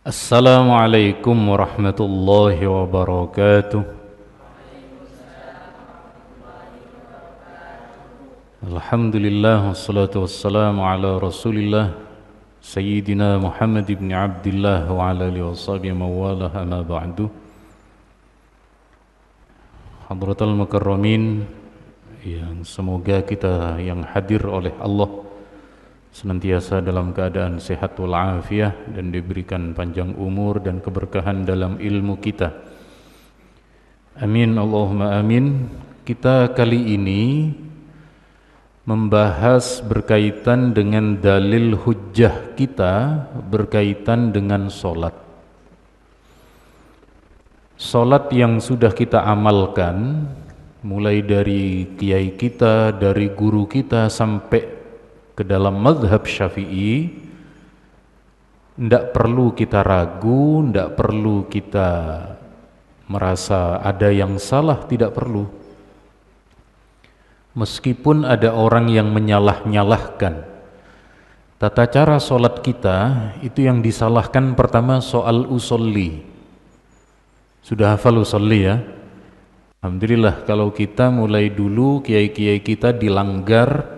Assalamualaikum warahmatullahi wabarakatuh. Alhamdulillah wassalatu wassalamu ala Rasulillah Sayyidina Muhammad ibn Abdullah wa ala alihi washabihi mawalah amma ba'du. Hadratal mukarramin yang semoga kita yang hadir oleh Allah senantiasa dalam keadaan sehat walafiat dan diberikan panjang umur dan keberkahan dalam ilmu kita. Amin Allahumma amin. Kita kali ini membahas berkaitan dengan dalil hujjah kita berkaitan dengan solat. Solat yang sudah kita amalkan mulai dari kiai kita, dari guru kita sampai ke dalam mazhab Syafi'i, tidak perlu kita ragu, tidak perlu kita merasa ada yang salah, tidak perlu. Meskipun ada orang yang menyalah-nyalahkan tata cara solat kita, itu yang disalahkan pertama soal usolli. Sudah hafal usolli ya? Alhamdulillah kalau kita mulai dulu kiai-kiai kita dilanggar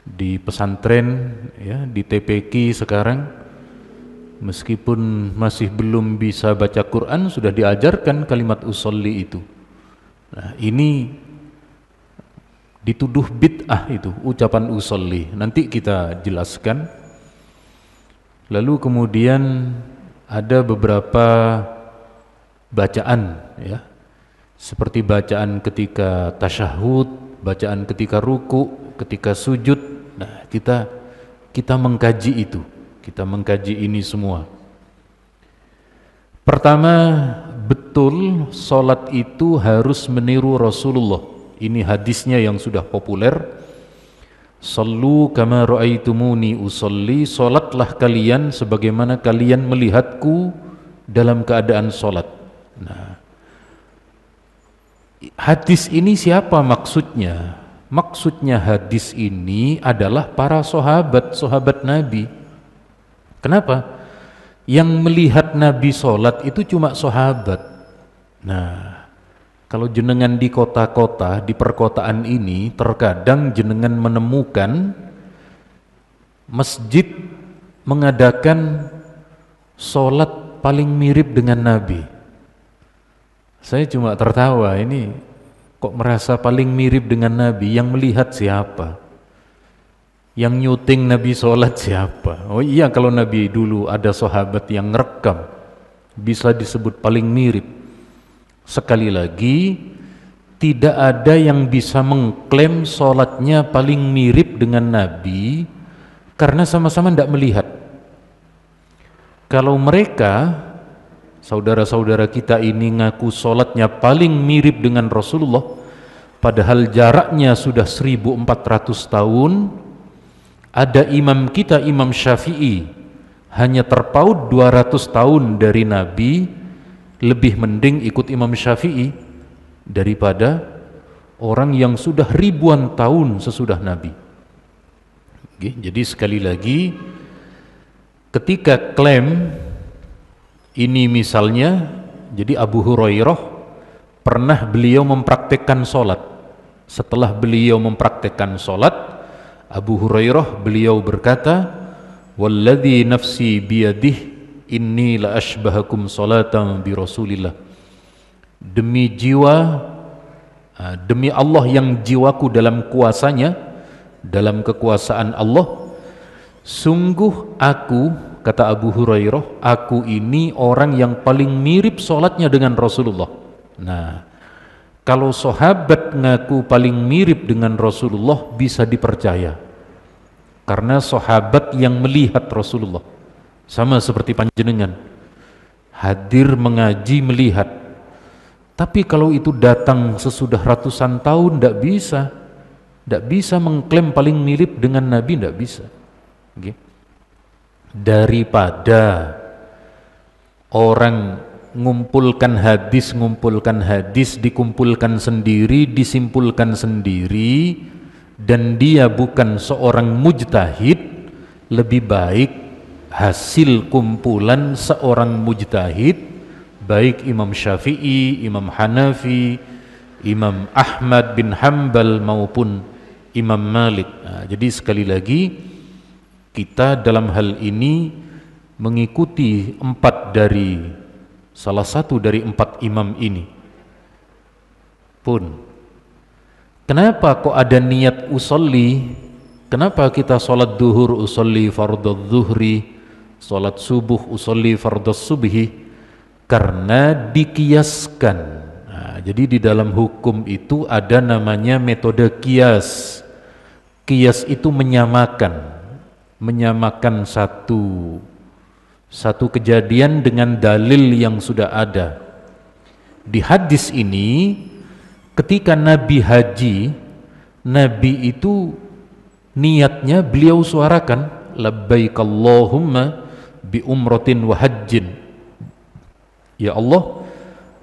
di pesantren ya, di TPQ sekarang meskipun masih belum bisa baca Quran sudah diajarkan kalimat usolli itu. Nah, ini dituduh bid'ah itu ucapan usolli. Nanti kita jelaskan. Lalu kemudian ada beberapa bacaan ya. Seperti bacaan ketika tasyahud, bacaan ketika ruku, ketika sujud. Nah, kita mengkaji itu. Kita mengkaji ini semua. Pertama, betul solat itu harus meniru Rasulullah. Ini hadisnya yang sudah populer. Sallu kama ra'aitumuni usolli. Solatlah kalian sebagaimana kalian melihatku dalam keadaan solat. Nah, hadis ini siapa maksudnya? Maksudnya hadis ini adalah para sahabat Nabi. Kenapa? Yang melihat Nabi sholat itu cuma sahabat. Nah, kalau jenengan di kota-kota, di perkotaan ini, terkadang jenengan menemukan masjid mengadakan sholat paling mirip dengan Nabi. Saya cuma tertawa, ini kok merasa paling mirip dengan Nabi, yang melihat siapa? Yang nyuting Nabi sholat siapa? Oh iya, kalau Nabi dulu ada sahabat yang ngerekam, bisa disebut paling mirip. Sekali lagi, tidak ada yang bisa mengklaim sholatnya paling mirip dengan Nabi karena sama-sama tidak melihat. Kalau mereka saudara-saudara kita ini ngaku sholatnya paling mirip dengan Rasulullah, padahal jaraknya sudah 1400 tahun. Ada imam kita, Imam Syafi'i, hanya terpaut 200 tahun dari Nabi. Lebih mending ikut Imam Syafi'i daripada orang yang sudah ribuan tahun sesudah Nabi. Oke, jadi sekali lagi, ketika klaim ini misalnya, jadi Abu Hurairah pernah beliau mempraktekkan sholat. Setelah beliau mempraktekkan sholat, Abu Hurairah beliau berkata, "Walladzi nafsi biyadih, inni la ashbahakum sholatan bi Rasulillah." Demi jiwa, demi Allah yang jiwaku dalam kuasanya, dalam kekuasaan Allah, sungguh aku, kata Abu Hurairah, aku ini orang yang paling mirip sholatnya dengan Rasulullah. Nah, kalau sahabat ngaku paling mirip dengan Rasulullah bisa dipercaya, karena sahabat yang melihat Rasulullah. Sama seperti panjenengan hadir mengaji melihat. Tapi kalau itu datang sesudah ratusan tahun, tidak bisa mengklaim paling mirip dengan Nabi, tidak bisa. Okay. Daripada orang ngumpulkan hadis, dikumpulkan sendiri, disimpulkan sendiri, dan dia bukan seorang mujtahid, lebih baik hasil kumpulan seorang mujtahid, baik Imam Syafi'i, Imam Hanafi, Imam Ahmad bin Hanbal maupun Imam Malik. Nah, jadi sekali lagi kita dalam hal ini mengikuti salah satu dari 4 imam ini. Pun kenapa kok ada niat usolli? Kenapa kita sholat duhur usolli fardhu zuhri, sholat subuh usolli fardhu subhi? Karena dikiaskan. Nah, jadi di dalam hukum itu ada namanya metode kias. Kias itu menyamakan satu kejadian dengan dalil yang sudah ada. Di hadis ini, ketika Nabi haji, Nabi itu niatnya beliau suarakan, labbaik Allahumma bi umratin wa hajjin. Ya Allah,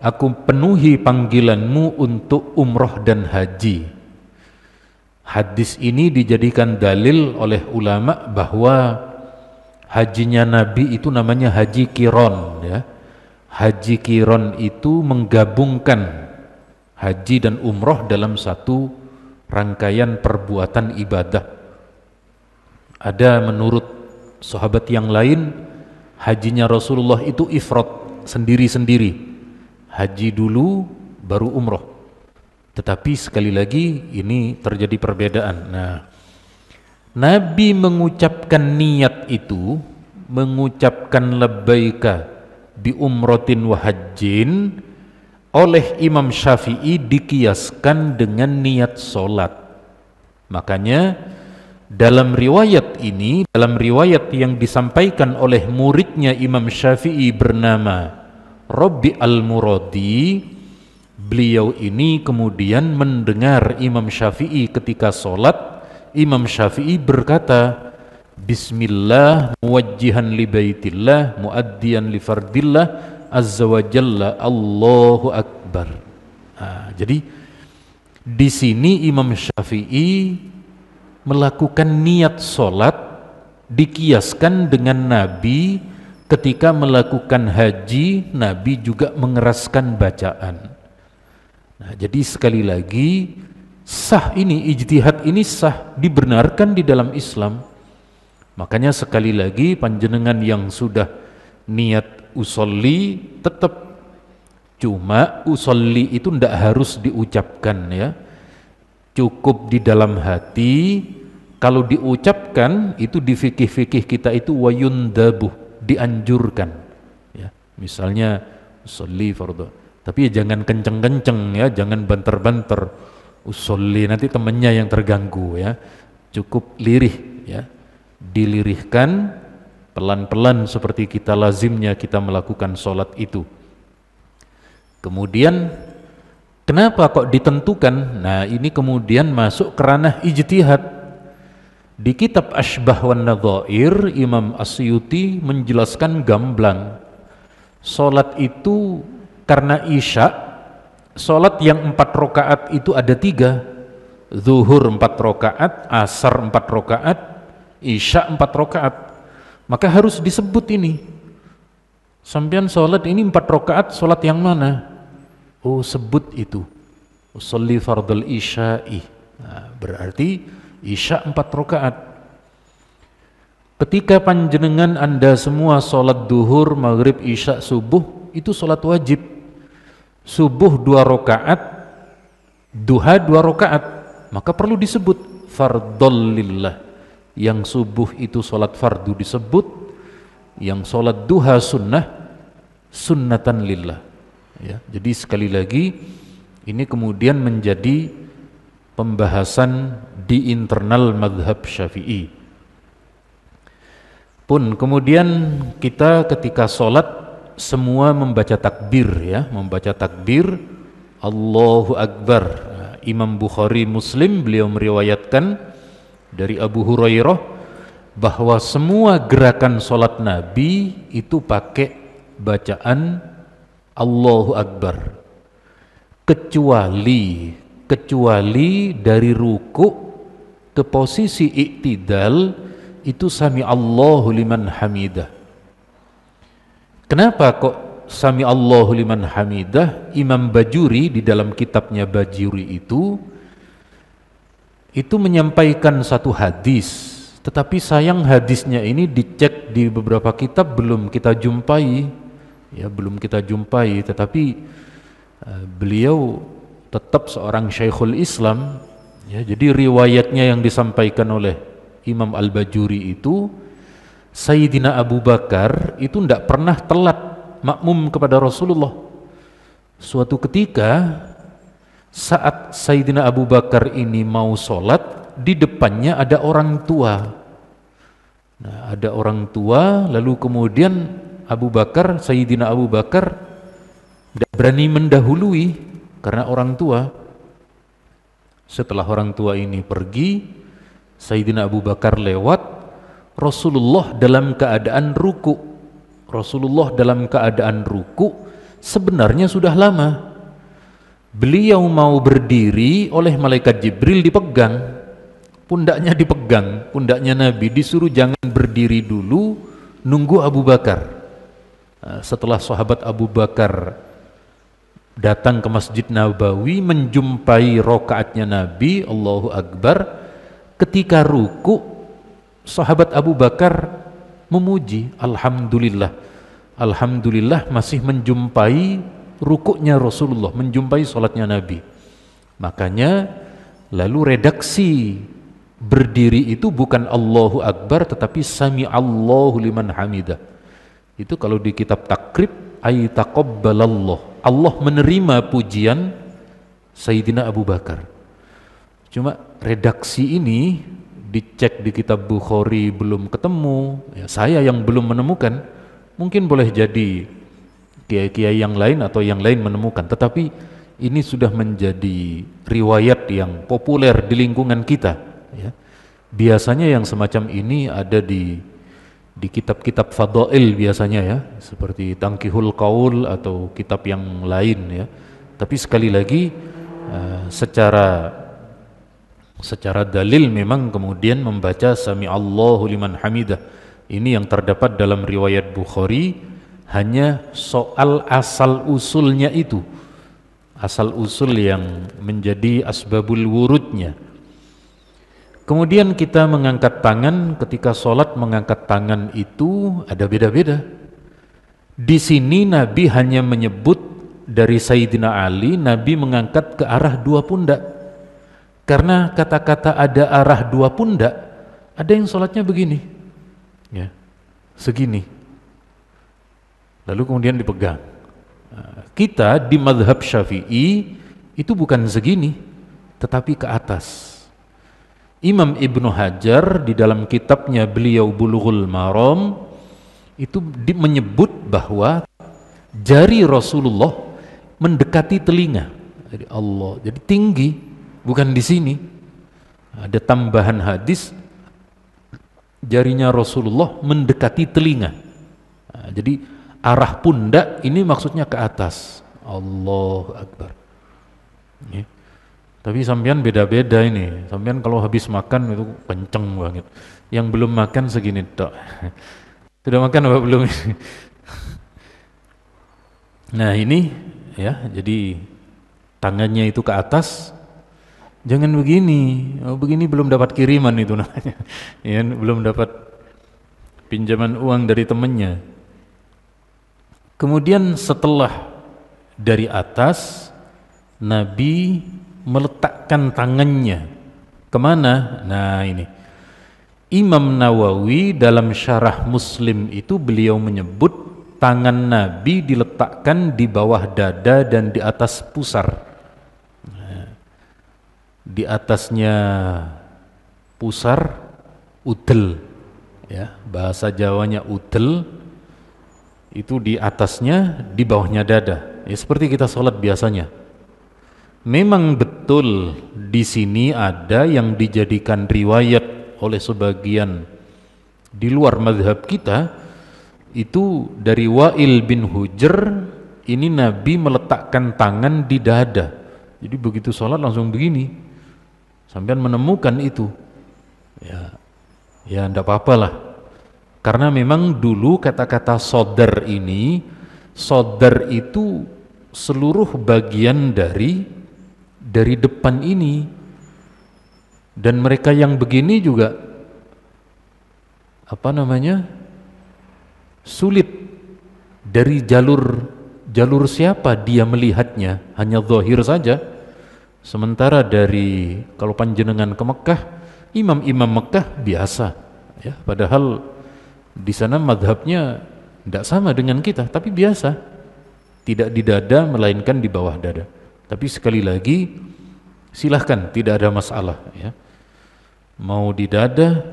aku penuhi panggilanmu untuk umrah dan haji. Hadis ini dijadikan dalil oleh ulama bahwa hajinya Nabi itu namanya haji qiron, ya. Haji qiron itu menggabungkan haji dan umroh dalam satu rangkaian perbuatan ibadah. Ada menurut sahabat yang lain, hajinya Rasulullah itu ifrad, sendiri-sendiri. Haji dulu baru umroh. Tetapi sekali lagi ini terjadi perbedaan. Nah, Nabi mengucapkan niat itu, mengucapkan labbaika bi umratin wa hajjin, oleh Imam Syafi'i dikiaskan dengan niat solat. Makanya dalam riwayat ini, dalam riwayat yang disampaikan oleh muridnya Imam Syafi'i bernama Rabi al-Muradi, beliau ini kemudian mendengar Imam Syafi'i ketika solat. Imam Syafi'i berkata, Bismillah muwajjihan li baitillah muaddiyan li fardillah azza wa jalla, Allahu Akbar. Nah, jadi di sini Imam Syafi'i melakukan niat solat dikiaskan dengan Nabi ketika melakukan haji. Nabi juga mengeraskan bacaan. Nah, jadi sekali lagi sah ini, ijtihad ini sah, dibenarkan di dalam Islam. Makanya sekali lagi panjenengan yang sudah niat usolli tetap, cuma usolli itu tidak harus diucapkan, ya, cukup di dalam hati. Kalau diucapkan itu di fikih-fikih kita itu wayundabuh, dianjurkan, ya. Misalnya usolli fardhu, tapi ya jangan kenceng-kenceng, ya, jangan banter-banter usolli, nanti temannya yang terganggu, ya. Cukup lirih, ya, dilirihkan pelan-pelan seperti kita lazimnya kita melakukan sholat itu. Kemudian kenapa kok ditentukan? Nah, ini kemudian masuk ke ranah ijtihad. Di kitab Ashbah wan Nadhair, Imam Asyuti menjelaskan gamblang, sholat itu karena isya, sholat yang 4 rakaat itu ada 3, zuhur 4 rakaat, asar 4 rakaat, isya 4 rakaat. Maka harus disebut ini, sampean sholat ini 4 rakaat, sholat yang mana? Oh, sebut itu, usolli fardal isya'i. Nah, berarti isya 4 rakaat. Ketika panjenengan Anda semua sholat duhur, maghrib, isya, subuh, itu sholat wajib. Subuh 2 rakaat, duha 2 rakaat, maka perlu disebut fardhol lillah. Yang subuh itu sholat fardu disebut, yang sholat duha sunnah, sunnatan lillah, ya. Jadi sekali lagi ini kemudian menjadi pembahasan di internal madhab Syafi'i. Pun kemudian kita ketika sholat semua membaca takbir, ya, membaca takbir Allahu Akbar. Nah, Imam Bukhari Muslim beliau meriwayatkan dari Abu Hurairah bahwa semua gerakan sholat Nabi itu pakai bacaan Allahu Akbar, kecuali dari ruku ke posisi iktidal itu sami Allahu liman hamidah. Kenapa kok sami Allahu liman hamidah? Imam Bajuri di dalam kitabnya Bajuri itu menyampaikan satu hadis, tetapi sayang hadisnya ini dicek di beberapa kitab belum kita jumpai, ya belum kita jumpai. Tetapi beliau tetap seorang Syekhul Islam, ya. Jadi riwayatnya yang disampaikan oleh Imam Al-Bajuri itu, Sayyidina Abu Bakar itu tidak pernah telat makmum kepada Rasulullah. Suatu ketika saat Sayyidina Abu Bakar ini mau sholat, di depannya ada orang tua. Nah, ada orang tua, lalu kemudian Sayyidina Abu Bakar tidak berani mendahului karena orang tua. Setelah orang tua ini pergi, Sayyidina Abu Bakar lewat, Rasulullah dalam keadaan ruku. Rasulullah dalam keadaan ruku sebenarnya sudah lama. Beliau mau berdiri, oleh malaikat Jibril dipegang, pundaknya dipegang, pundaknya Nabi, disuruh jangan berdiri dulu, nunggu Abu Bakar. Nah, setelah sahabat Abu Bakar datang ke Masjid Nabawi menjumpai rokaatnya Nabi, Allahu Akbar, ketika ruku sahabat Abu Bakar memuji, Alhamdulillah, Alhamdulillah masih menjumpai rukuknya Rasulullah, menjumpai sholatnya Nabi. Makanya lalu redaksi berdiri itu bukan Allahu Akbar tetapi Sami Allahu liman hamidah. Itu kalau di kitab takrib, ay taqabbalallah, Allah menerima pujian Sayyidina Abu Bakar. Cuma redaksi ini dicek di kitab Bukhari belum ketemu, ya, saya yang belum menemukan. Mungkin boleh jadi kiai-kiai yang lain atau yang lain menemukan, tetapi ini sudah menjadi riwayat yang populer di lingkungan kita, ya. Biasanya yang semacam ini ada di kitab-kitab fadail biasanya, ya, seperti Tangkihul Qaul atau kitab yang lain, ya. Tapi sekali lagi secara dalil memang kemudian membaca Sami Allahu liman hamidah ini yang terdapat dalam riwayat Bukhari, hanya soal asal usulnya itu, asal usul yang menjadi asbabul wurudnya. Kemudian kita mengangkat tangan ketika sholat, mengangkat tangan itu ada beda-beda. Di sini Nabi hanya menyebut dari Sayyidina Ali, Nabi mengangkat ke arah dua pundak. Karena kata-kata ada arah dua pundak, ada yang sholatnya begini, ya, segini, lalu kemudian dipegang. Kita di mazhab Syafi'i itu bukan segini, tetapi ke atas. Imam Ibnu Hajar di dalam kitabnya beliau Bulughul Maram itu menyebut bahwa jari Rasulullah mendekati telinga. Jadi Allah, jadi tinggi, bukan di sini. Ada tambahan hadis, jarinya Rasulullah mendekati telinga. Nah, jadi arah pundak ini maksudnya ke atas. Allahu Akbar. Ya. Tapi sampean beda-beda ini. Sampean kalau habis makan itu kenceng banget. Yang belum makan segini tok. Sudah makan apa belum? Nah ini, ya, jadi tangannya itu ke atas. Jangan begini. Oh, begini belum dapat kiriman itu namanya. Ya, belum dapat pinjaman uang dari temannya. Kemudian setelah dari atas, Nabi meletakkan tangannya kemana? Nah ini Imam Nawawi dalam syarah Muslim itu beliau menyebut tangan Nabi diletakkan di bawah dada dan di atas pusar. Nah, di atasnya pusar, udel, ya, bahasa Jawanya udel, itu di atasnya, di bawahnya dada, ya, seperti kita sholat biasanya. Memang betul di sini ada yang dijadikan riwayat oleh sebagian di luar mazhab kita, itu dari Wa'il bin Hujr, ini Nabi meletakkan tangan di dada. Jadi begitu sholat langsung begini. Sampean menemukan itu, ya, Ya enggak apa-apalah. Karena memang dulu kata-kata sodar ini, sodar itu seluruh bagian dari depan ini. Dan mereka yang begini juga apa namanya? Sulit dari jalur siapa dia melihatnya, hanya zahir saja. Sementara dari kalau panjenengan ke Mekah, imam-imam Mekah biasa ya, padahal di sana madhabnya tidak sama dengan kita, tapi biasa, tidak di dada melainkan di bawah dada. Tapi sekali lagi silahkan, tidak ada masalah ya, mau di dada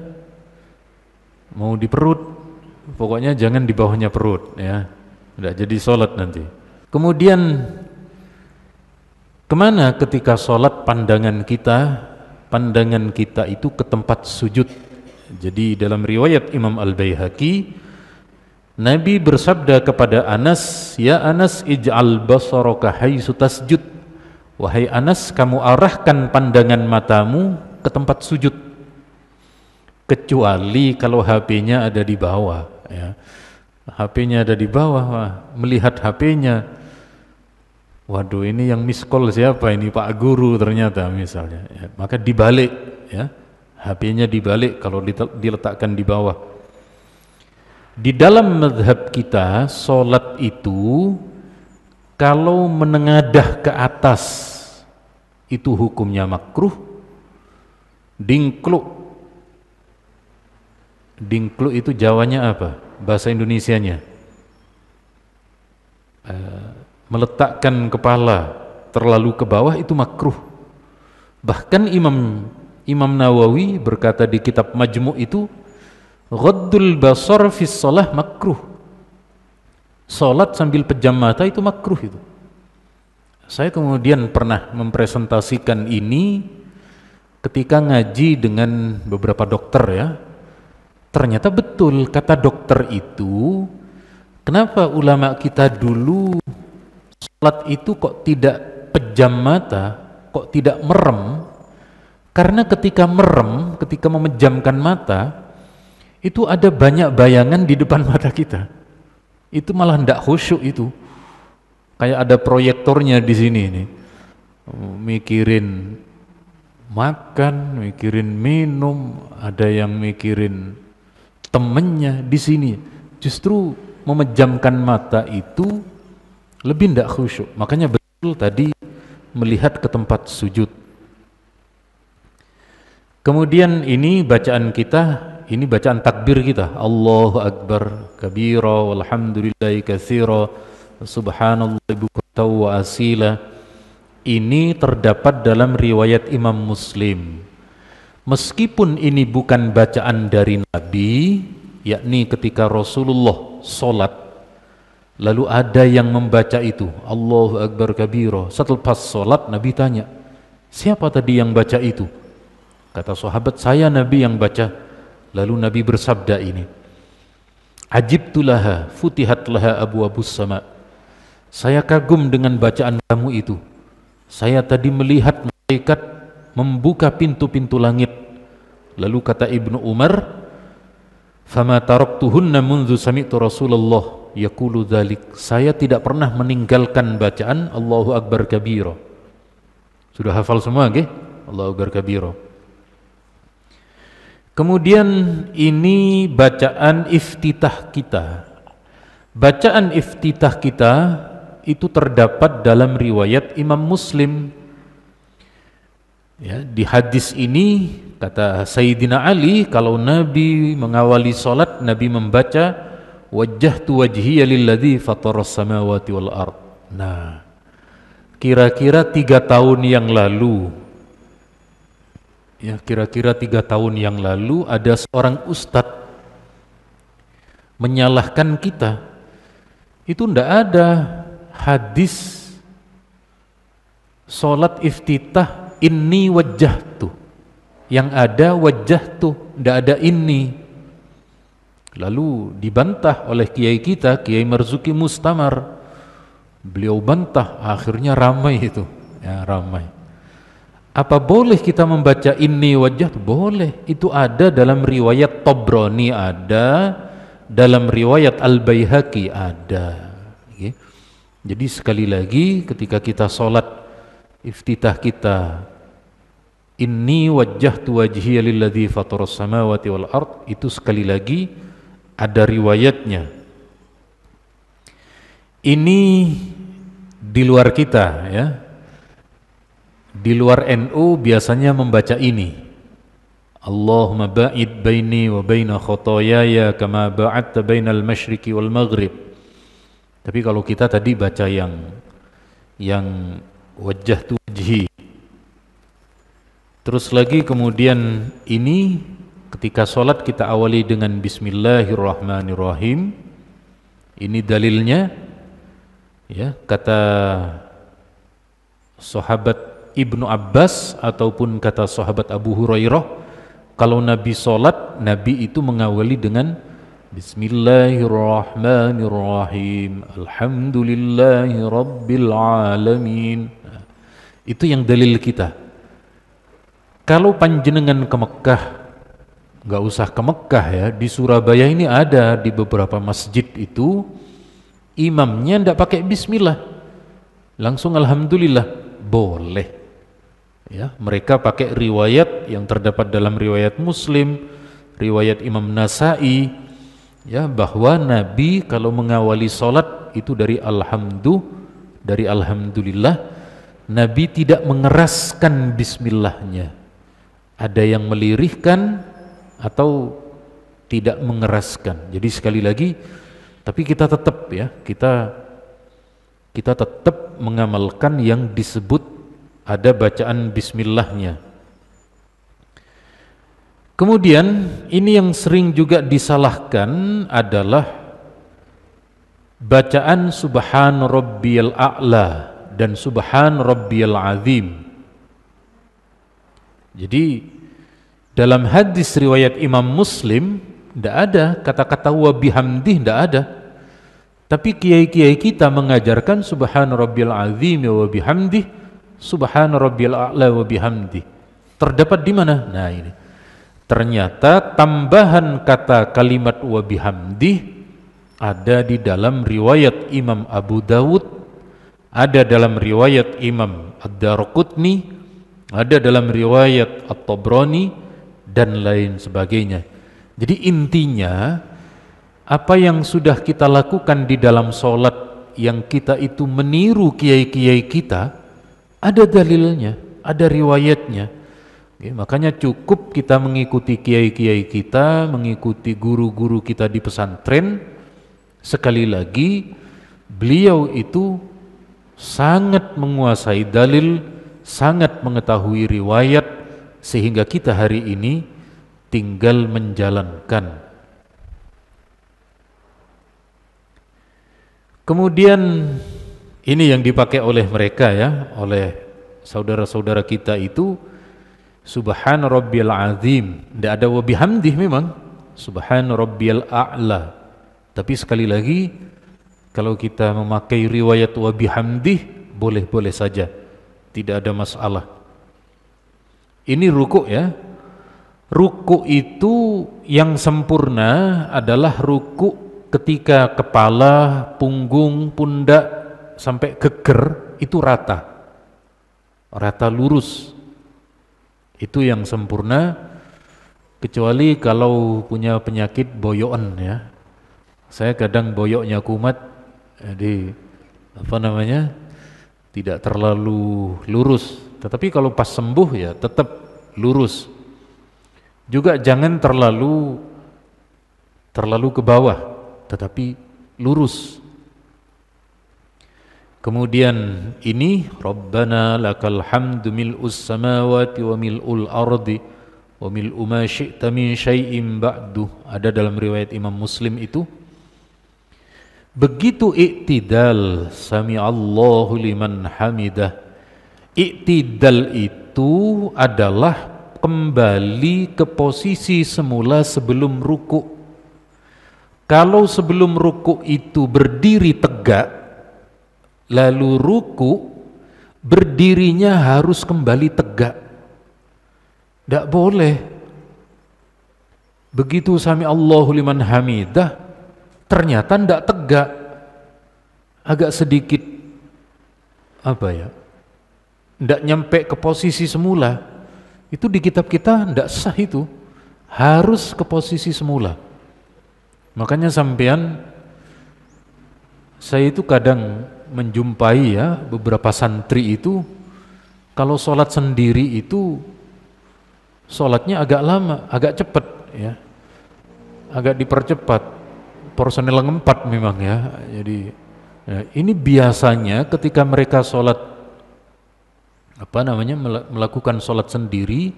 mau di perut, pokoknya jangan di bawahnya perut ya, tidak jadi sholat nanti. Kemudian kemana ketika sholat pandangan kita itu ke tempat sujud. Jadi dalam riwayat Imam Al-Baihaqi, Nabi bersabda kepada Anas, "Ya Anas, ij'al basaraka haitsu tasjud." Wahai Anas, kamu arahkan pandangan matamu ke tempat sujud. Kecuali kalau HP-nya ada di bawah ya. HP-nya ada di bawah, wah, melihat HP-nya, waduh ini yang miss call siapa ini, Pak Guru ternyata misalnya ya, maka dibalik ya, HP-nya dibalik kalau diletakkan di bawah. Di dalam mazhab kita sholat itu kalau menengadah ke atas itu hukumnya makruh. Dingkluk itu Jawanya apa? Bahasa Indonesianya meletakkan kepala terlalu ke bawah itu makruh. Bahkan Imam Nawawi berkata di kitab Majmu' itu, ghaddul basar fis shalah makruh. Salat sambil pejam mata itu makruh itu. Saya kemudian pernah mempresentasikan ini ketika ngaji dengan beberapa dokter ya. Ternyata betul kata dokter itu, kenapa ulama kita dulu salat itu kok tidak pejam mata, kok tidak merem? Karena ketika merem, ketika memejamkan mata, itu ada banyak bayangan di depan mata kita. Itu malah tidak khusyuk itu. Kayak ada proyektornya di sini nih. Mikirin makan, mikirin minum, ada yang mikirin temennya di sini. Justru memejamkan mata itu lebih tidak khusyuk. Makanya betul tadi melihat ke tempat sujud. Kemudian ini bacaan kita, ini bacaan takbir kita, Allahu Akbar kabira walhamdulillahi katsira subhanallahi bukratan wa asila. Ini terdapat dalam riwayat Imam Muslim. Meskipun ini bukan bacaan dari Nabi, yakni ketika Rasulullah sholat lalu ada yang membaca itu Allahu Akbar kabira, setelah sholat Nabi tanya, siapa tadi yang baca itu? Kata sahabat, saya Nabi yang baca. Lalu Nabi bersabda ini, ajibtu laha futihat laha abwabus sama. Saya kagum dengan bacaan kamu itu. Saya tadi melihat malaikat membuka pintu-pintu langit. Lalu kata Ibnu Umar, fama taraktuhunna mundu sami'tu Rasulullah yaqulu dzalik. Saya tidak pernah meninggalkan bacaan Allahu Akbar kabira. Sudah hafal semua nggih? Allahu Akbar kabira. Kemudian ini bacaan iftitah kita. Bacaan iftitah kita itu terdapat dalam riwayat Imam Muslim. Ya, di hadis ini kata Sayyidina Ali, kalau Nabi mengawali salat, Nabi membaca wajjahtu wajhiya lilladzi fataras samawati wal ard. Nah, kira-kira 3 tahun yang lalu, ya kira-kira 3 tahun yang lalu ada seorang ustadz menyalahkan kita. Itu ndak ada hadis salat iftitah inni wajjahtu. Yang ada wajjahtu, ndak ada inni. Lalu dibantah oleh kiai kita, Kiai Marzuki Mustamar. Beliau bantah, akhirnya ramai itu, ya ramai. Apa boleh kita membaca inni wajjahtu? Boleh. Itu ada dalam riwayat Tabrani, ada dalam riwayat Al-Baihaqi, ada. Okay. Jadi sekali lagi ketika kita sholat iftitah kita inni wajjahtu wajhiya lilladzi fataras samawati wal ard, itu sekali lagi ada riwayatnya. Ini di luar kita ya. Di luar NU biasanya membaca ini. Allahumma ba'id baini wa baina khotoyaya kama ba'adta bainal masyriqi wal maghrib. Tapi kalau kita tadi baca yang wajjahtu wajhi. Terus lagi kemudian ini ketika sholat kita awali dengan bismillahirrahmanirrahim. Ini dalilnya ya, kata sahabat Ibnu Abbas ataupun kata sahabat Abu Hurairah, kalau Nabi sholat, Nabi itu mengawali dengan bismillahirrahmanirrahim, alhamdulillahi rabbil alamin. Itu yang dalil kita. Kalau panjenengan ke Mekah, nggak usah ke Mekah ya, di Surabaya ini ada di beberapa masjid itu imamnya ndak pakai bismillah, langsung alhamdulillah, boleh. Ya, mereka pakai riwayat yang terdapat dalam riwayat Muslim, riwayat Imam Nasai, ya, bahwa Nabi kalau mengawali sholat itu dari alhamdulillah, Nabi tidak mengeraskan bismillahnya. Ada yang melirihkan atau tidak mengeraskan. Jadi sekali lagi, tapi kita tetap ya, kita tetap mengamalkan yang disebut ada bacaan bismillahnya. Kemudian ini yang sering juga disalahkan adalah bacaan subhan rabbiyal a'la dan subhan rabbiyal azim. Jadi dalam hadis riwayat Imam Muslim tidak ada kata-kata wa bihamdih, tidak ada. Tapi kiai-kiai kita mengajarkan subhan rabbiyal azim wa bihamdih, subhana rabbiyal a'la wa bihamdi. Terdapat di mana? Nah ini. Ternyata tambahan kata kalimat wa bihamdi ada di dalam riwayat Imam Abu Dawud, ada dalam riwayat Imam Ad-Darqutni, ada dalam riwayat At-Tabrani dan lain sebagainya. Jadi intinya apa yang sudah kita lakukan di dalam sholat yang kita itu meniru kiai-kiai kita, ada dalilnya, ada riwayatnya. Oke, makanya cukup kita mengikuti kiai-kiai kita, mengikuti guru-guru kita di pesantren. Sekali lagi, beliau itu sangat menguasai dalil, sangat mengetahui riwayat, sehingga kita hari ini tinggal menjalankan. Kemudian ini yang dipakai oleh mereka ya, oleh saudara-saudara kita itu subhan rabbiyal azim. Tidak ada wa bihamdih memang, subhan rabbiyal a'la. Tapi sekali lagi kalau kita memakai riwayat wa bihamdih boleh-boleh saja, tidak ada masalah. Ini ruku ya. Ruku itu yang sempurna adalah ruku ketika kepala, punggung, pundak sampai geger itu rata lurus, itu yang sempurna. Kecuali kalau punya penyakit boyokan ya, saya kadang boyoknya kumat, jadi tidak terlalu lurus, tetapi kalau pas sembuh ya tetap lurus juga, jangan terlalu ke bawah tetapi lurus. Kemudian ini Rabbana lakal hamdu mil'us samawati wa mil'ul ardi wa mil'u ma syi'ta min syai'in ba'du, ada dalam riwayat Imam Muslim itu. Begitu i'tidal sami'allahu liman hamidah. I'tidal itu adalah kembali ke posisi semula sebelum ruku. Kalau sebelum ruku itu berdiri tegak, lalu ruku, berdirinya harus kembali tegak. Tidak boleh. Begitu sami Allahu liman hamidah, ternyata tidak tegak, agak sedikit apa ya, tidak nyampe ke posisi semula. Itu di kitab kita tidak sah, itu harus ke posisi semula. Makanya sampean, saya itu kadang menjumpai ya beberapa santri itu kalau sholat sendiri itu sholatnya agak lama, agak cepat ya, agak dipercepat, personel ngempat memang ya. Jadi ya, ini biasanya ketika mereka sholat melakukan sholat sendiri,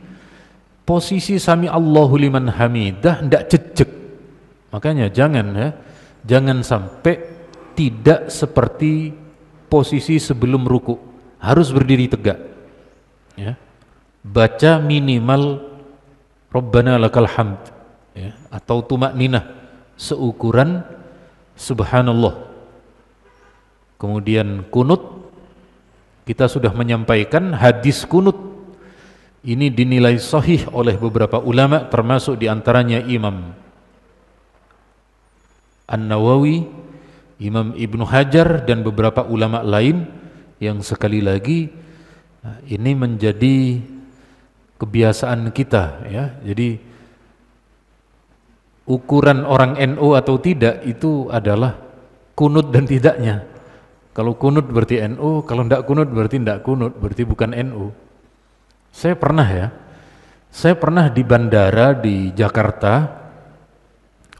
posisi sami Allahu liman hamidah tidak jejek. Makanya jangan sampai tidak seperti posisi sebelum ruku, harus berdiri tegak ya. Baca minimal Rabbana lakal hamd ya, atau tumakninah seukuran subhanallah. Kemudian kunut, kita sudah menyampaikan hadis kunut ini dinilai sahih oleh beberapa ulama, termasuk diantaranya Imam An-Nawawi, Imam Ibnu Hajar, dan beberapa ulama lain, yang sekali lagi ini menjadi kebiasaan kita ya. Jadi ukuran orang NU atau tidak itu adalah kunut dan tidaknya. Kalau kunut berarti NU, kalau tidak kunut berarti tidak kunut, berarti bukan NU. Saya pernah di bandara di Jakarta.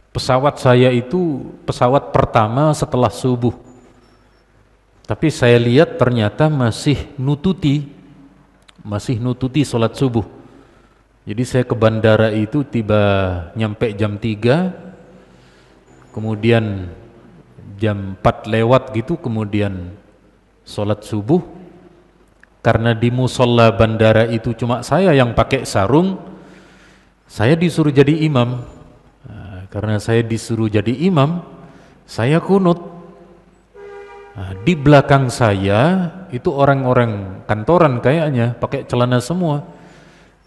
Pesawat saya itu pesawat pertama setelah subuh. Tapi saya lihat ternyata masih nututi sholat subuh. Jadi saya ke bandara itu nyampe jam 3, kemudian jam 4 lewat gitu, kemudian sholat subuh. Karena di musola bandara itu cuma saya yang pakai sarung, saya disuruh jadi imam. Karena saya disuruh jadi imam, saya kunut. Di belakang saya itu orang-orang kantoran kayaknya pakai celana semua.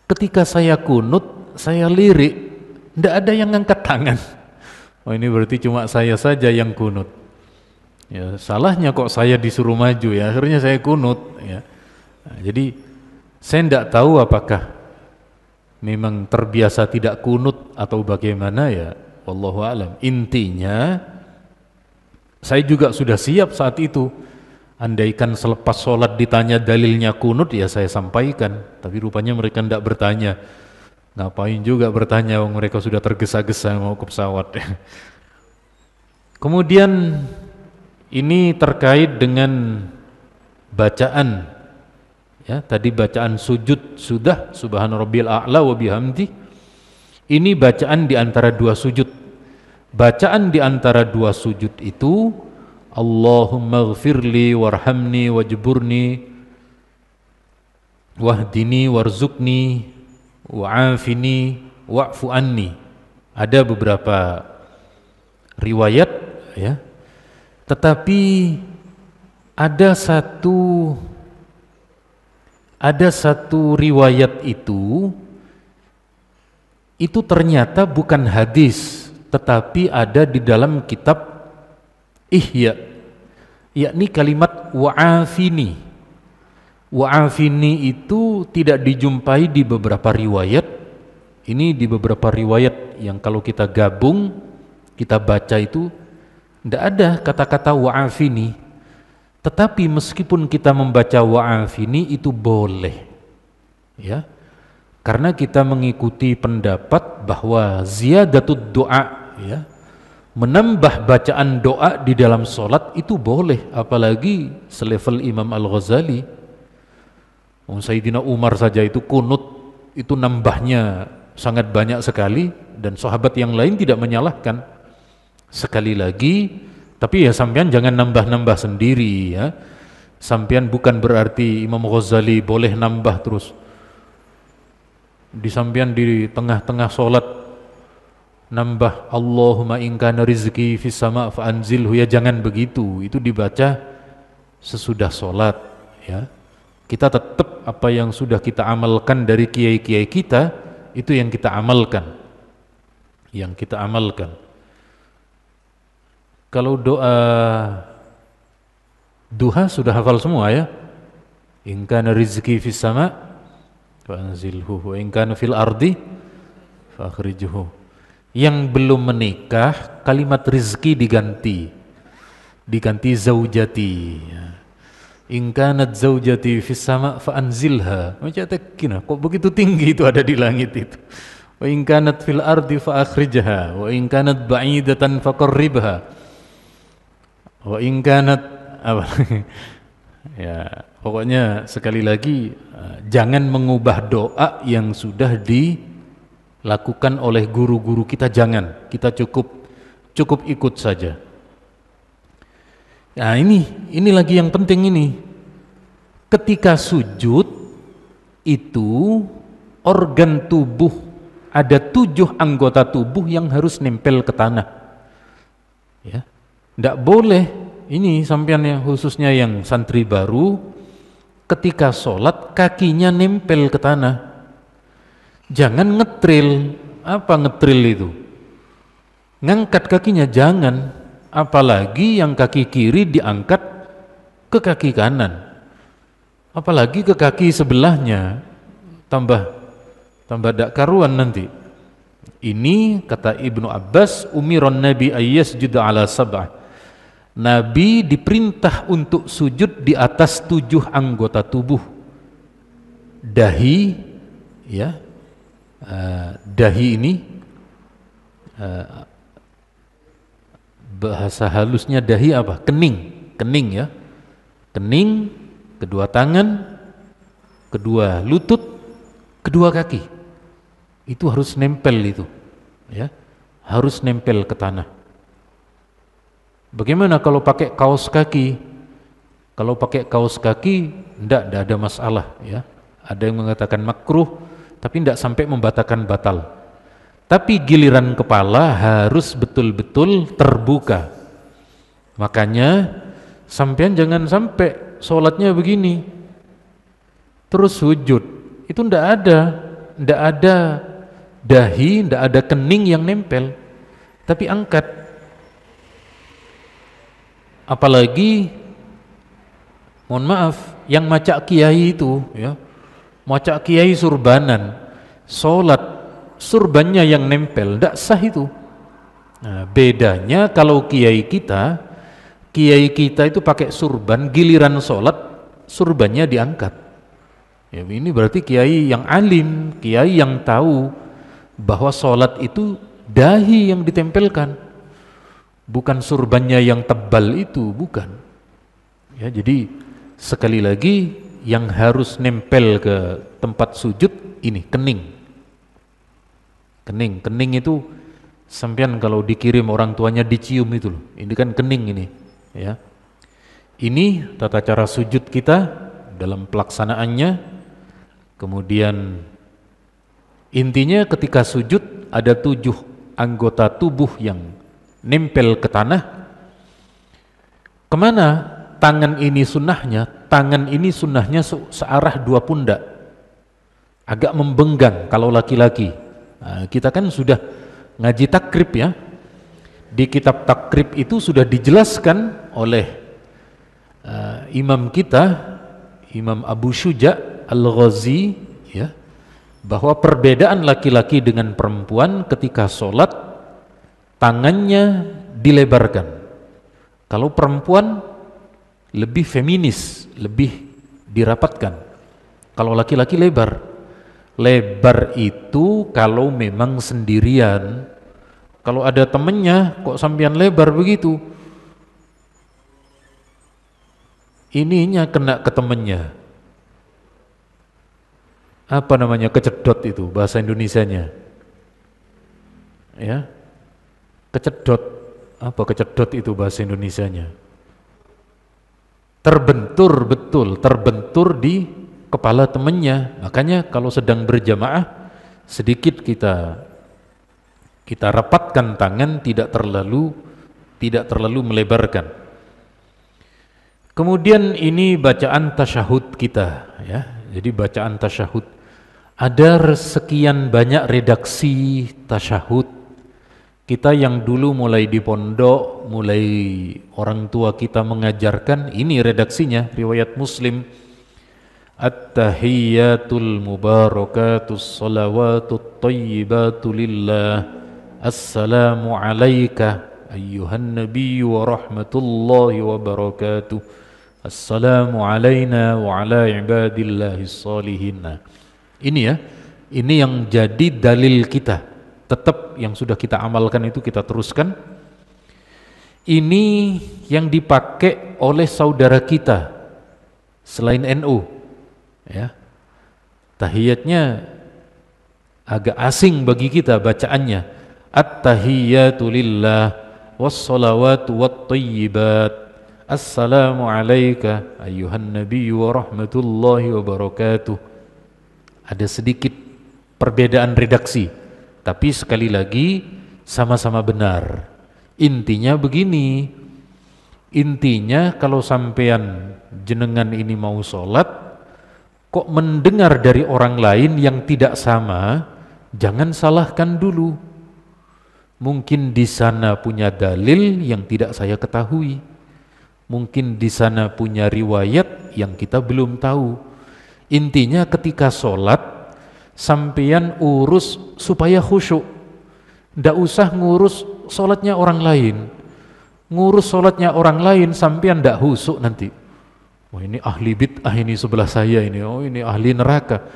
Ketika saya kunut, saya lirik, tidak ada yang ngangkat tangan. Oh, ini berarti cuma saya saja yang kunut. Ya, salahnya kok saya disuruh maju ya, akhirnya saya kunut ya. Jadi saya tidak tahu apakah memang terbiasa tidak kunut atau bagaimana ya. Wallahu a'lam. Intinya saya juga sudah siap saat itu. Andaikan selepas sholat ditanya dalilnya kunut, ya saya sampaikan. Tapi rupanya mereka tidak bertanya. Ngapain juga bertanya, mereka sudah tergesa-gesa mau ke pesawat. Kemudian ini terkait dengan bacaan. Ya, tadi bacaan sujud sudah, subhana rabbiyal a'la wa bihamdi. Ini bacaan di antara dua sujud. Bacaan di antara dua sujud itu Allahumma ghfirli warhamni wajburni wahdini warzuqni wa'afini wa'fu anni. Ada beberapa riwayat ya. Tetapi ada satu riwayat itu ternyata bukan hadis, tetapi ada di dalam kitab Ihya, yakni kalimat wa'afini. Wa'afini itu tidak dijumpai di beberapa riwayat. Ini di beberapa riwayat yang kalau kita gabung, kita baca itu tidak ada kata-kata wa'afini. Tetapi meskipun kita membaca wa'afini itu boleh ya. Karena kita mengikuti pendapat bahwa ziyadatud doa ya, menambah bacaan doa di dalam sholat itu boleh, apalagi selevel Imam Al-Ghazali. Sayyidina Umar saja itu kunut itu nambahnya sangat banyak sekali, dan sahabat yang lain tidak menyalahkan. Sekali lagi, tapi ya sampean jangan nambah-nambah sendiri ya. Sampean bukan berarti Imam Ghazali boleh nambah terus. Di sampean di tengah-tengah sholat nambah Allahumma in kana rizqi fis sama' fa anzilhu, ya jangan begitu. Itu dibaca sesudah sholat ya. Kita tetap apa yang sudah kita amalkan dari kiai-kiai kita, itu yang kita amalkan. Yang kita amalkan. Kalau doa duha sudah hafal semua ya. In kana rizqi fis sama' fa anzilhu wa in kana fil ardi fa akhrijhu. Yang belum menikah, kalimat rizki diganti zaujati. In kanat zaujati fis sama' fa anzilha. Macam tekina, kok begitu tinggi itu ada di langit itu. Wa in kanat fil ardi fa akhrijha wa in kanat ba'idatan fa qarribha. Wa in kanat apa? Ya, pokoknya sekali lagi jangan mengubah doa yang sudah dilakukan oleh guru-guru kita, jangan. Kita cukup ikut saja. Nah, ini lagi yang penting ini. Ketika sujud itu organ tubuh, ada 7 anggota tubuh yang harus nempel ke tanah. Ya. Tidak boleh, ini sampean yang khususnya yang santri baru, ketika sholat kakinya nempel ke tanah. Jangan ngetril. Apa ngetril itu? Ngangkat kakinya jangan. Apalagi yang kaki kiri diangkat ke kaki kanan, apalagi ke kaki sebelahnya, tambah dak karuan nanti. Ini kata Ibnu Abbas, umiron Nabi ayyasjuda ala sab'ah. Nabi diperintah untuk sujud di atas 7 anggota tubuh. Dahi, ya, dahi ini bahasa halusnya dahi apa? Kening ya. Kening, kedua tangan, kedua lutut, kedua kaki. Itu harus nempel itu, ya. Harus nempel ke tanah. Bagaimana kalau pakai kaos kaki? Kalau pakai kaos kaki enggak ada masalah, ya. Ada yang mengatakan makruh, tapi enggak sampai membatalkan batal. Tapi giliran kepala harus betul-betul terbuka. Makanya sampean jangan sampai sholatnya begini terus sujud. Itu ndak ada dahi, ndak ada kening yang nempel, tapi angkat. Apalagi mohon maaf, yang macak kiai itu, ya, macak kiai surbanan, sholat surbannya yang nempel, tidak sah itu. Nah, bedanya kalau kiai kita itu pakai surban, giliran sholat surbannya diangkat. Ya, ini berarti kiai yang alim, kiai yang tahu bahwa sholat itu dahi yang ditempelkan, bukan surbannya yang tebal itu, bukan. Ya, jadi sekali lagi yang harus nempel ke tempat sujud ini kening. Kening itu sampean kalau dikirim orang tuanya dicium itu loh. Ini kan kening ini, ya. Ini tata cara sujud kita dalam pelaksanaannya. Kemudian intinya ketika sujud ada 7 anggota tubuh yang nempel ke tanah. Kemana tangan ini sunnahnya? Tangan ini sunnahnya searah 2 pundak, agak membenggang kalau laki-laki. Nah, kita kan sudah ngaji takrib ya. Di kitab takrib itu sudah dijelaskan oleh imam kita, Imam Abu Syuja Al-Ghazi, ya, bahwa perbedaan laki-laki dengan perempuan ketika sholat tangannya dilebarkan. Kalau perempuan lebih feminis, lebih dirapatkan. Kalau laki-laki lebar. Lebar itu kalau memang sendirian. Kalau ada temennya kok sampean lebar begitu, ininya kena ke temennya. Apa namanya, kecedot itu bahasa Indonesianya, ya, kecedot. Apa kecedot itu bahasa Indonesianya? Terbentur, betul, terbentur di kepala temannya. Makanya kalau sedang berjamaah sedikit kita rapatkan tangan, tidak terlalu melebarkan. Kemudian ini bacaan tasyahud kita, ya. Jadi bacaan tasyahud. Ada sekian banyak redaksi tasyahud. Kita yang dulu mulai di pondok, mulai orang tua kita mengajarkan, ini redaksinya, riwayat Muslim. At-tahiyyatul mubarakatus salawatut tayyibatu lillah. Assalamu alayka ayyuhan nabiyyu wa rahmatullahi wa barakatuh. Assalamu alayna wa ala ibadillahis salihin. Ini ya, ini yang jadi dalil kita. Tetap yang sudah kita amalkan itu kita teruskan. Ini yang dipakai oleh saudara kita selain NU. Ya, tahiyatnya agak asing bagi kita bacaannya. At-tahiyyatu lillah was-salawatu wat-thayyibat. Assalamu alayka ayyuhan nabiyyu wa rahmatullahi wa barakatuh. Ada sedikit perbedaan redaksi, tapi sekali lagi sama-sama benar. Intinya begini, intinya kalau sampean jenengan ini mau sholat, kok mendengar dari orang lain yang tidak sama, jangan salahkan dulu. Mungkin di sana punya dalil yang tidak saya ketahui. Mungkin di sana punya riwayat yang kita belum tahu. Intinya ketika sholat, sampean urus supaya khusyuk. Ndak usah ngurus sholatnya orang lain. Ngurus sholatnya orang lain sampean ndak khusyuk nanti. Oh ini ahli bid'ah ini sebelah saya ini, oh ini ahli neraka.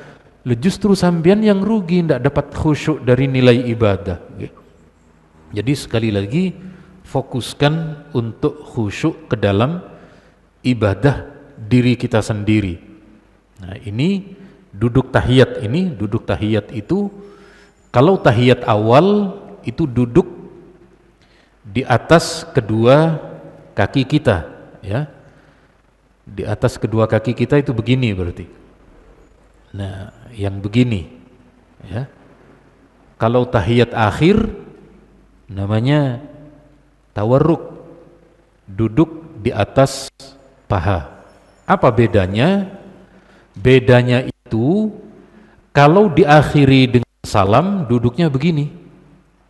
Justru sampean yang rugi, ndak dapat khusyuk dari nilai ibadah. Jadi sekali lagi fokuskan untuk khusyuk ke dalam ibadah diri kita sendiri. Nah ini duduk tahiyat itu kalau tahiyat awal itu duduk di atas kedua kaki kita, ya. Di atas kedua kaki kita itu begini berarti. Nah, yang begini, ya. Kalau tahiyat akhir namanya tawarruk, duduk di atas paha. Apa bedanya? Bedanya itu kalau diakhiri dengan salam, duduknya begini.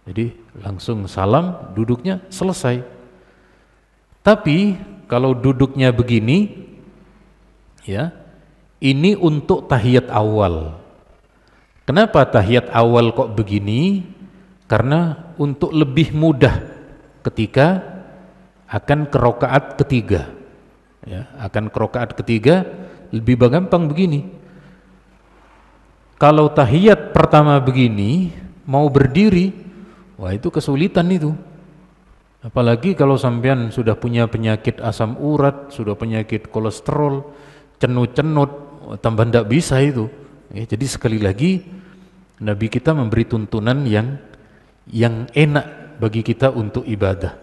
Jadi langsung salam, duduknya selesai. Tapi kalau duduknya begini, ya, ini untuk tahiyat awal. Kenapa tahiyat awal kok begini? Karena untuk lebih mudah ketika akan ke rakaat ketiga, ya, akan ke rakaat ketiga lebih gampang begini. Kalau tahiyat pertama begini mau berdiri, wah itu kesulitan itu. Apalagi kalau sampean sudah punya penyakit asam urat, sudah penyakit kolesterol, cenut-cenut, tambah ndak bisa itu. Ya, jadi sekali lagi Nabi kita memberi tuntunan yang enak bagi kita untuk ibadah.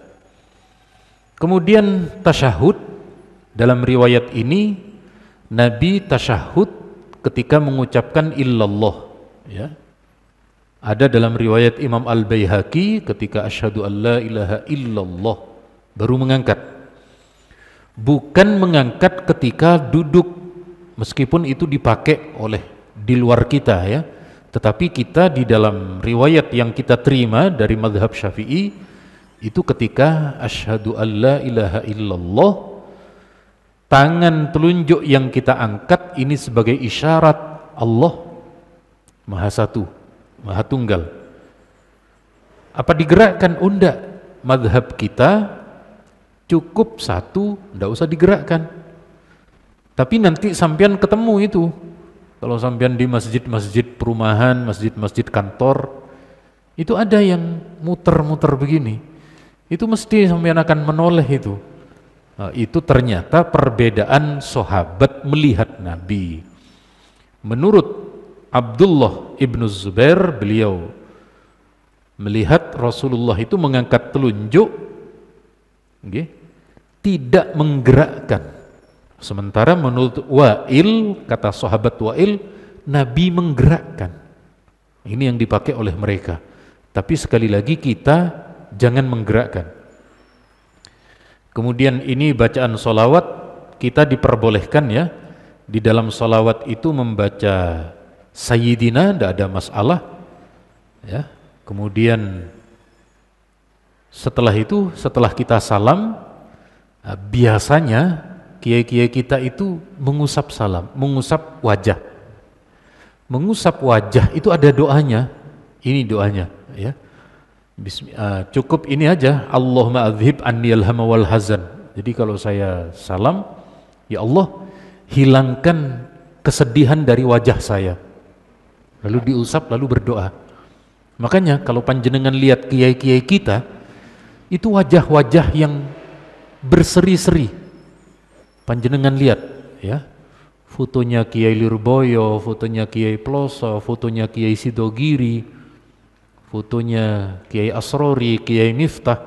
Kemudian tasyahud, dalam riwayat ini Nabi tasyahud ketika mengucapkan illallah, ya. Ada dalam riwayat Imam Al-Baihaqi ketika asyhadu an la ilaha illallah baru mengangkat. Bukan mengangkat ketika duduk, meskipun itu dipakai oleh di luar kita, ya. Tetapi kita di dalam riwayat yang kita terima dari mazhab Syafi'i itu ketika asyhadu an la ilaha illallah, tangan telunjuk yang kita angkat ini sebagai isyarat Allah Maha Satu, Maha Tunggal. Apa digerakkan? Oh enggak, mazhab kita cukup satu, enggak usah digerakkan. Tapi nanti sampean ketemu itu, kalau sampean di masjid-masjid perumahan, masjid-masjid kantor, itu ada yang muter-muter begini, itu mesti sampean akan menoleh itu. Nah, itu ternyata perbedaan sahabat melihat Nabi. Menurut Abdullah ibnu Zubair, beliau melihat Rasulullah itu mengangkat telunjuk, tidak menggerakkan. Sementara menurut Wa'il, kata sahabat Wa'il, Nabi menggerakkan. Ini yang dipakai oleh mereka. Tapi sekali lagi kita jangan menggerakkan. Kemudian ini bacaan sholawat kita diperbolehkan, ya, Di dalam salawat itu membaca Sayyidina, tidak ada masalah, ya. Kemudian setelah itu, setelah kita salam, biasanya kiai-kiai kita itu mengusap salam, mengusap wajah. Mengusap wajah itu ada doanya. Ini doanya, ya. Cukup ini aja, Allahumma adhib anniyal hamma wal hazan. Jadi kalau saya salam, ya Allah, hilangkan kesedihan dari wajah saya. Lalu diusap, lalu berdoa. Makanya kalau panjenengan lihat kiai-kiai kita, itu wajah-wajah yang berseri-seri. Panjenengan lihat, ya. Fotonya Kiai Lirboyo, fotonya Kiai Ploso, fotonya Kiai Sidogiri, fotonya Kiai Asrori, Kiai Miftah,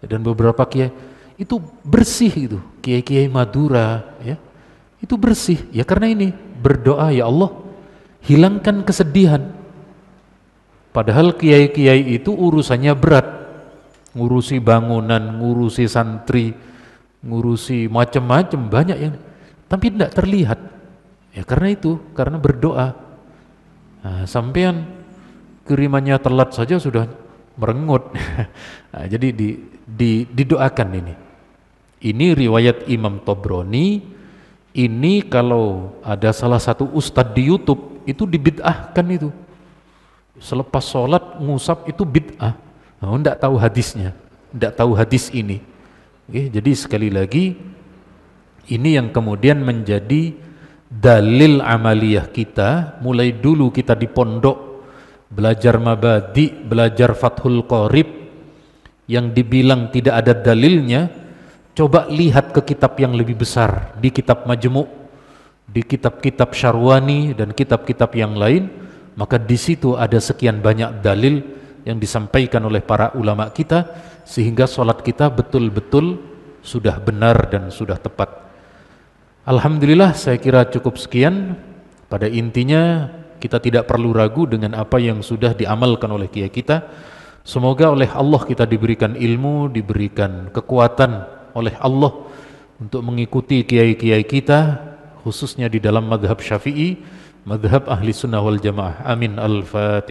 dan beberapa kiai. Itu bersih itu, kiai-kiai Madura, ya. Itu bersih, ya karena ini berdoa, ya Allah, hilangkan kesedihan. Padahal kiai-kiai itu urusannya berat, ngurusi bangunan, ngurusi santri, ngurusi macam-macam, banyak yang, tapi tidak terlihat. Ya karena itu, karena berdoa. Nah, sampean kirimannya telat saja sudah merengut. Nah, jadi didoakan ini. Ini riwayat Imam Tobroni. Ini kalau ada salah satu ustadz di YouTube itu dibid'ahkan itu. Selepas sholat ngusap itu bid'ah. Nah, tidak tahu hadisnya, tidak tahu hadis ini. Oke, jadi sekali lagi ini yang kemudian menjadi dalil amaliyah kita. Mulai dulu kita di pondok belajar mabadi, belajar Fathul Qorib, yang dibilang tidak ada dalilnya. Coba lihat ke kitab yang lebih besar, di kitab Majmu', di kitab-kitab Syarwani dan kitab-kitab yang lain, maka di situ ada sekian banyak dalil yang disampaikan oleh para ulama kita, sehingga sholat kita betul-betul sudah benar dan sudah tepat. Alhamdulillah, saya kira cukup sekian. Pada intinya kita tidak perlu ragu dengan apa yang sudah diamalkan oleh kiai kita. Semoga oleh Allah kita diberikan ilmu, diberikan kekuatan oleh Allah untuk mengikuti kiai-kiai kita, khususnya di dalam madhab Syafi'i, madhab Ahli Sunnah wal Jamaah. Amin. Al-Fatihah.